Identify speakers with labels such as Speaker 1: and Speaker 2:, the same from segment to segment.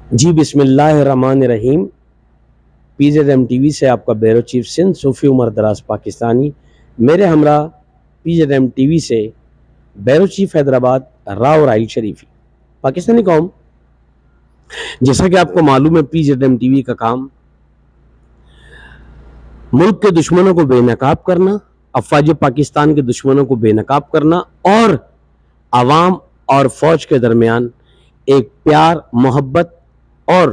Speaker 1: जी बिस्मिल्लाहिर्रहमानिर्रहीम। PZM TV से आपका ब्यूरो चीफ सिंध सूफी उमर दराज पाकिस्तानी। मेरे हमरा PZM टीवी से ब्यूरो चीफ हैदराबाद राव राइल शरीफी। पाकिस्तानी कौम, जैसा कि आपको मालूम है, PZM टीवी का काम मुल्क के दुश्मनों को बेनकाब करना, अफवाज पाकिस्तान के दुश्मनों को बेनकाब करना और आवाम और फौज के दरमियान एक प्यार, मोहब्बत और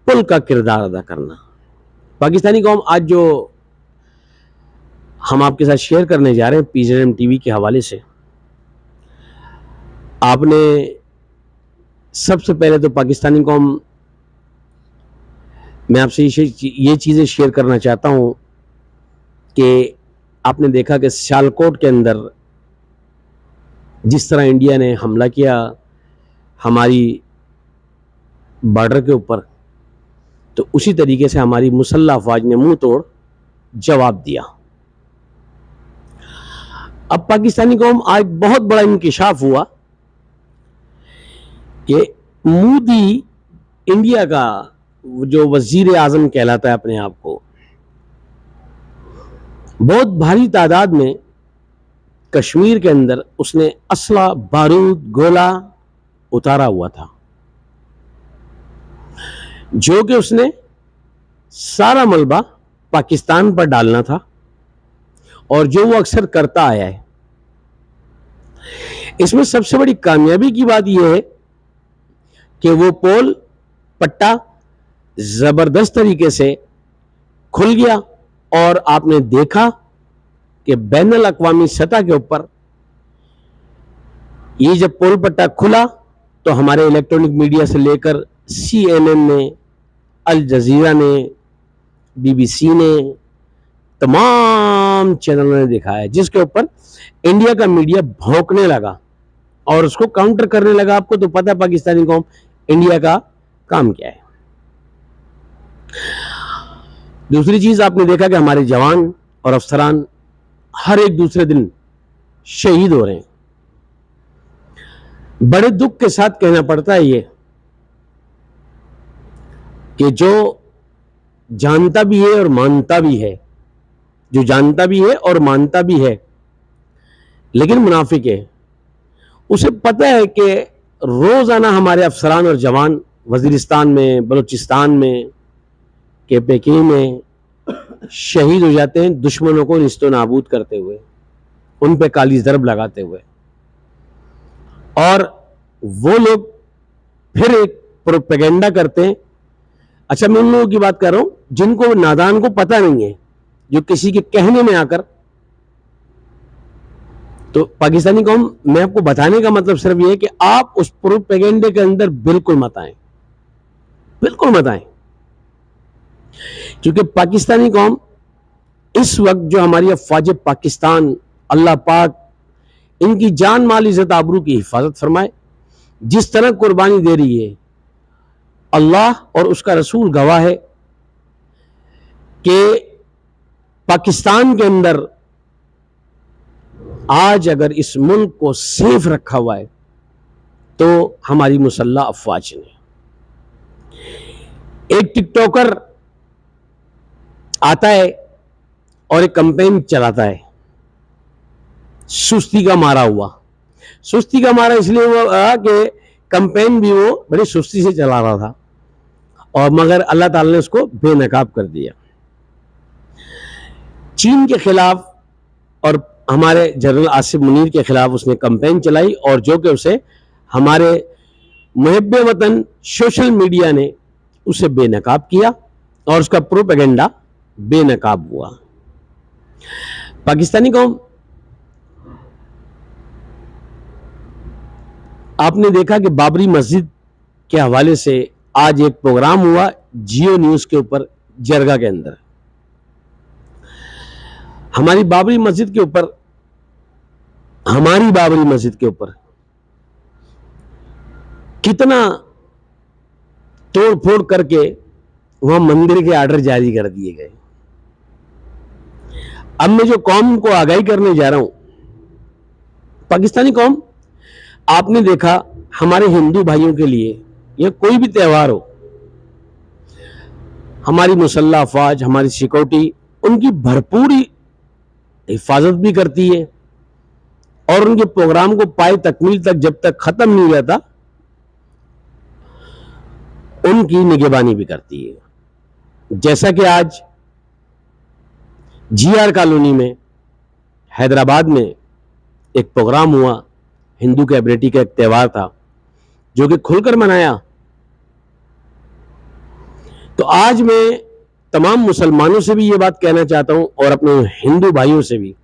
Speaker 1: पुल का किरदार अदा करना। पाकिस्तानी कौम, आज जो हम आपके साथ शेयर करने जा रहे हैं PZM टीवी के हवाले से, आपने सबसे पहले तो पाकिस्तानी कौम, मैं आपसे ये चीज़ें शेयर करना चाहता हूँ कि आपने देखा कि सियालकोट के अंदर जिस तरह इंडिया ने हमला किया हमारी बॉर्डर के ऊपर, तो उसी तरीके से हमारी मुसल्लह अफवाज ने मुंह तोड़ जवाब दिया। अब पाकिस्तानी कौम, आज बहुत बड़ा इंकिशाफ हुआ कि मोदी, इंडिया का जो वजीर आजम कहलाता है अपने आप को, बहुत भारी तादाद में कश्मीर के अंदर उसने असला, बारूद, गोला उतारा हुआ था, जो कि उसने सारा मलबा पाकिस्तान पर डालना था और जो वो अक्सर करता आया है। इसमें सबसे बड़ी कामयाबी की बात यह है कि वो पोल पट्टा जबरदस्त तरीके से खुल गया और आपने देखा कि बैनुल अक़वामी सतह के ऊपर ये जब पोल पट्टा खुला तो हमारे इलेक्ट्रॉनिक मीडिया से लेकर CNN ने, अल जजीरा ने, BBC ने, तमाम चैनलों ने दिखाया, जिसके ऊपर इंडिया का मीडिया भौंकने लगा और उसको काउंटर करने लगा। आपको तो पता है पाकिस्तानी कौम, इंडिया का काम क्या है। दूसरी चीज, आपने देखा कि हमारे जवान और अफसरान हर एक दूसरे दिन शहीद हो रहे हैं। बड़े दुख के साथ कहना पड़ता है ये कि जो जानता भी है और मानता भी है, जो जानता भी है और मानता भी है लेकिन मुनाफिक है, उसे पता है कि रोजाना हमारे अफसरान और जवान वजीरिस्तान में, बलूचिस्तान में, KPK में शहीद हो जाते हैं, दुश्मनों को निस्तो नाबूद करते हुए, उन पे काली ज़रब लगाते हुए। और वो लोग फिर एक प्रोपेगेंडा करते हैं। अच्छा, मैं उन लोगों की बात कर रहा हूं जिनको, नादान को पता नहीं है, जो किसी के कहने में आकर, तो पाकिस्तानी कौम, मैं आपको बताने का मतलब सिर्फ ये है कि आप उस प्रोपेगेंडे के अंदर बिल्कुल मत आए, बिल्कुल मत आए। क्योंकि पाकिस्तानी कौम, इस वक्त जो हमारी अफवाज पाकिस्तान, अल्लाह पाक इनकी जान, माल, इज्जत, आबरू की हिफाजत फरमाए, जिस तरह कुर्बानी दे रही है, अल्लाह और उसका रसूल गवाह है कि पाकिस्तान के अंदर आज अगर इस मुल्क को सेफ रखा हुआ है तो हमारी मुसल्लह अफवाज ने। एक टिकटॉकर आता है और एक कैंपेन चलाता है, सुस्ती का मारा हुआ। सुस्ती का मारा इसलिए हुआ कि कैंपेन भी वो बड़ी सुस्ती से चला रहा था, और मगर अल्लाह ताला ने उसको बेनकाब कर दिया। चीन के खिलाफ और हमारे जनरल आसिफ मुनीर के खिलाफ उसने कैंपेन चलाई, और जो कि उसे हमारे मुहिब्बे वतन सोशल मीडिया ने उसे बेनकाब किया और उसका प्रोपेगेंडा बेनकाब हुआ। पाकिस्तानी कौम, आपने देखा कि बाबरी मस्जिद के हवाले से आज एक प्रोग्राम हुआ जियो न्यूज के ऊपर, जरगा के अंदर। हमारी बाबरी मस्जिद के ऊपर, हमारी बाबरी मस्जिद के ऊपर कितना तोड़ फोड़ करके वहां मंदिर के आर्डर जारी कर दिए गए। अब मैं जो कौम को आगाही करने जा रहा हूं, पाकिस्तानी कौम, आपने देखा हमारे हिंदू भाइयों के लिए या कोई भी त्यौहार हो, हमारी मुसल्लह अफवाज, हमारी सिक्योरिटी उनकी भरपूर हिफाजत भी करती है और उनके प्रोग्राम को पाए तकमील तक जब तक खत्म नहीं रहता उनकी निगरानी भी करती है। जैसा कि आज GR कॉलोनी में हैदराबाद में एक प्रोग्राम हुआ, हिंदू कैबिनेटी का एक त्यौहार था जो कि खुलकर मनाया। तो आज मैं तमाम मुसलमानों से भी ये बात कहना चाहता हूं और अपने हिंदू भाइयों से भी,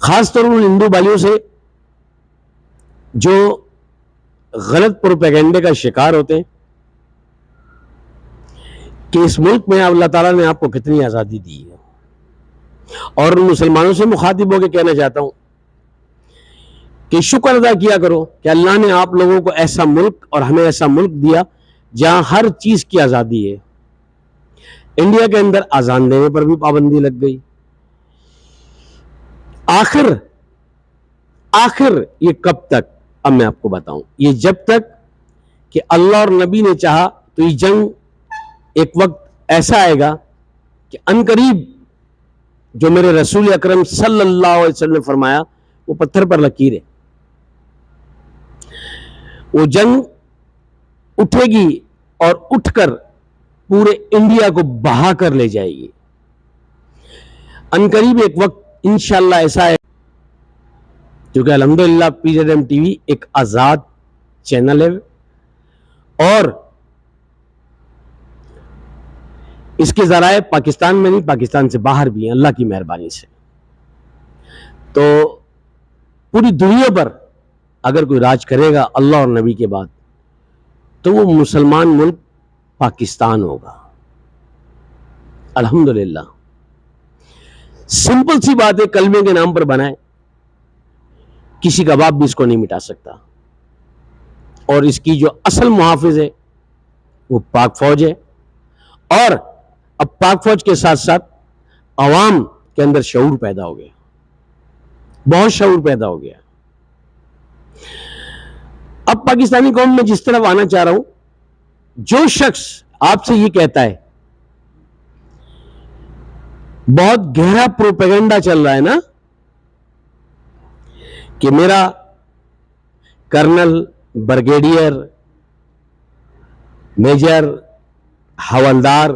Speaker 1: खासतौर उन हिंदू भाइयों से जो गलत प्रोपेगेंडे का शिकार होते हैं, कि इस मुल्क में अल्लाह ताला ने आपको कितनी आज़ादी दी है। और उन मुसलमानों से मुखातिब होकर कहना चाहता हूं कि शुक्र अदा किया करो कि अल्लाह ने आप लोगों को ऐसा मुल्क और हमें ऐसा मुल्क दिया जहां हर चीज की आज़ादी है। इंडिया के अंदर अजान देने पर भी पाबंदी लग गई। आखिर ये कब तक? अब मैं आपको बताऊं, ये जब तक कि अल्लाह और नबी ने चाहा तो ये जंग एक वक्त ऐसा आएगा कि अनकरीब जो मेरे रसूल अकरम सल्लल्लाहु अलैहि वसल्लम ने फरमाया वो पत्थर पर लकीर है। वो जंग उठेगी और उठकर पूरे इंडिया को बहा कर ले जाएगी। अनकरीब एक वक्त इंशाअल्लाह ऐसा है, क्योंकि अल्हम्दुलिल्लाह PZM TV एक आजाद चैनल है और इसके जराए पाकिस्तान में नहीं, पाकिस्तान से बाहर भी हैं अल्लाह की मेहरबानी से। तो पूरी दुनिया पर अगर कोई राज करेगा अल्लाह और नबी के बाद तो वो मुसलमान मुल्क पाकिस्तान होगा, अल्हम्दुलिल्लाह। सिंपल सी बात है, कलमे के नाम पर बनाए, किसी का बाप भी इसको नहीं मिटा सकता। और इसकी जो असल मुहाफिज है वो पाक फौज है। और अब पाक फौज के साथ साथ अवाम के अंदर शऊर पैदा हो गया, बहुत शऊर पैदा हो गया। अब पाकिस्तानी कौम में जिस तरफ आना चाह रहा हूं, जो शख्स आपसे ये कहता है, बहुत गहरा प्रोपेगेंडा चल रहा है ना, कि मेरा कर्नल, ब्रिगेडियर, मेजर, हवलदार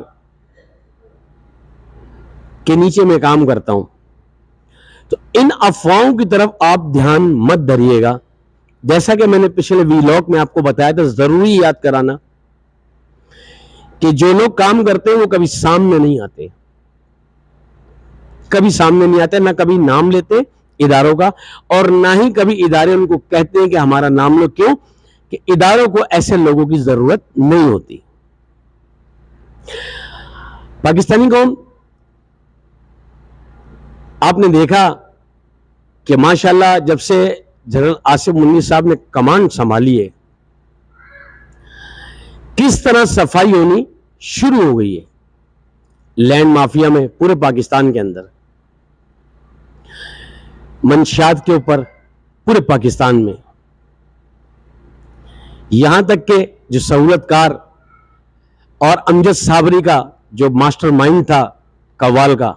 Speaker 1: के नीचे मैं काम करता हूं, तो इन अफवाहों की तरफ आप ध्यान मत धरिएगा। जैसा कि मैंने पिछले वीलॉग में आपको बताया था, जरूरी याद कराना कि जो लोग काम करते हैं वो कभी सामने नहीं आते, कभी सामने नहीं आते, ना कभी नाम लेते इदारों का, और ना ही कभी इदारे उनको कहते हैं कि हमारा नाम लो। क्यों? कि इदारों को ऐसे लोगों की जरूरत नहीं होती। पाकिस्तानी कौम, आपने देखा कि माशाल्लाह जब से जनरल आसिफ मुन्नी साहब ने कमांड संभाली है, किस तरह सफाई होनी शुरू हो गई है लैंड माफिया में पूरे पाकिस्तान के अंदर, मंशियात के ऊपर पूरे पाकिस्तान में। यहां तक के जो सहूलतकार और अमजद साबरी का जो मास्टरमाइंड था कव्वाल का,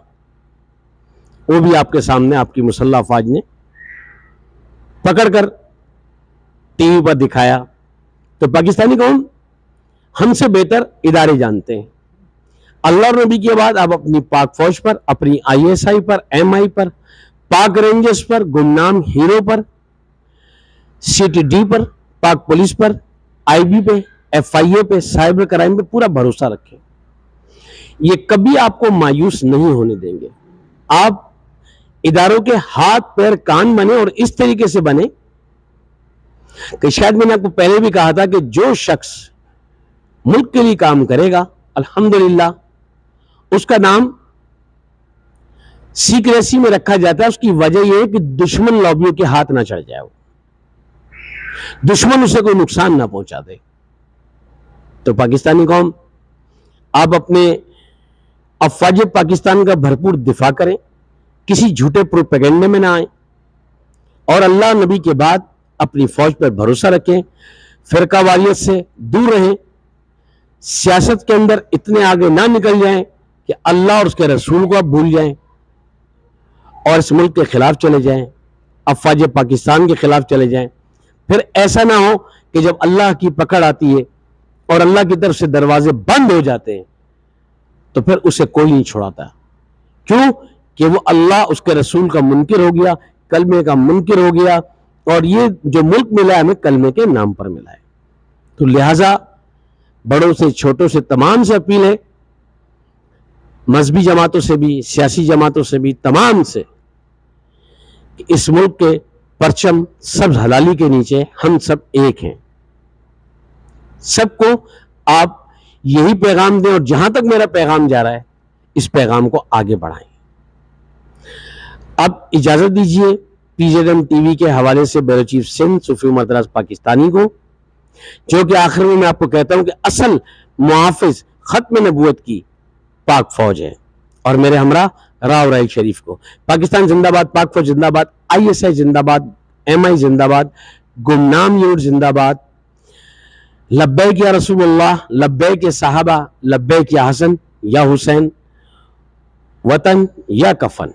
Speaker 1: वो भी आपके सामने आपकी मुसल्लह अफवाज ने पकड़कर टीवी पर दिखाया। तो पाकिस्तानी कौम हमसे बेहतर इदारे जानते हैं। अल्लाह और नबी के बाद अब अपनी पाक फौज पर, अपनी ISI पर, MI पर, पाक रेंजर्स पर, गुमनाम हीरो पर, CTD पर, पाक पुलिस पर, IB पे, FIA पे, साइबर क्राइम पे पूरा भरोसा रखें। ये कभी आपको मायूस नहीं होने देंगे। आप इदारों के हाथ पैर कान बने और इस तरीके से बने कि शायद मैंने आपको पहले भी कहा था कि जो शख्स मुल्क के लिए काम करेगा, अल्हम्दुलिल्लाह उसका नाम सीक्रेसी में रखा जाता है। उसकी वजह यह है कि दुश्मन लॉबियों के हाथ ना चढ़ जाए, दुश्मन उसे कोई नुकसान ना पहुंचा दे। तो पाकिस्तानी कौम, आप अपने अफवाज पाकिस्तान का भरपूर दिफा करें, किसी झूठे प्रोपेगेंडे में ना आए और अल्लाह नबी के बाद अपनी फौज पर भरोसा रखें, फिरकावारियत से दूर रहें, सियासत के अंदर इतने आगे ना निकल जाएं कि अल्लाह और उसके रसूल को आप भूल जाएं और इस मुल्क के खिलाफ चले जाएं, अफवाज पाकिस्तान के खिलाफ चले जाएं। फिर ऐसा ना हो कि जब अल्लाह की पकड़ आती है और अल्लाह की तरफ से दरवाजे बंद हो जाते हैं तो फिर उसे कोई नहीं छुड़ाता। क्यों? कि वो अल्लाह उसके रसूल का मुनकिर हो गया, कलमे का मुनकिर हो गया, और ये जो मुल्क मिला है हमें कलमे के नाम पर मिला है। तो लिहाजा बड़ों से छोटों से तमाम से अपील है, मजहबी जमातों से भी, सियासी जमातों से भी, तमाम से, इस मुल्क के परचम सब हलाली के नीचे हम सब एक हैं। सबको आप यही पैगाम दें और जहां तक मेरा पैगाम जा रहा है इस पैगाम को आगे बढ़ाएं। अब इजाजत दीजिए PZM टीवी के हवाले से ब्यूरो चीफ सिंध सूफी मदरस पाकिस्तानी को, जो कि आखिर में मैं आपको कहता हूं कि असल मुहाफिज खत्म नबूवत की पाक फौज है, और मेरे हमरा राव राइल शरीफ को। पाकिस्तान जिंदाबाद, पाक फौज जिंदाबाद, ISI जिंदाबाद, MI जिंदाबाद, गुमनाम यूनिट जिंदाबाद, लब्बैक या रसूलुल्लाह, लब्बैक या साहबा, लब्बैक या हसन या हुसैन, वतन या कफन।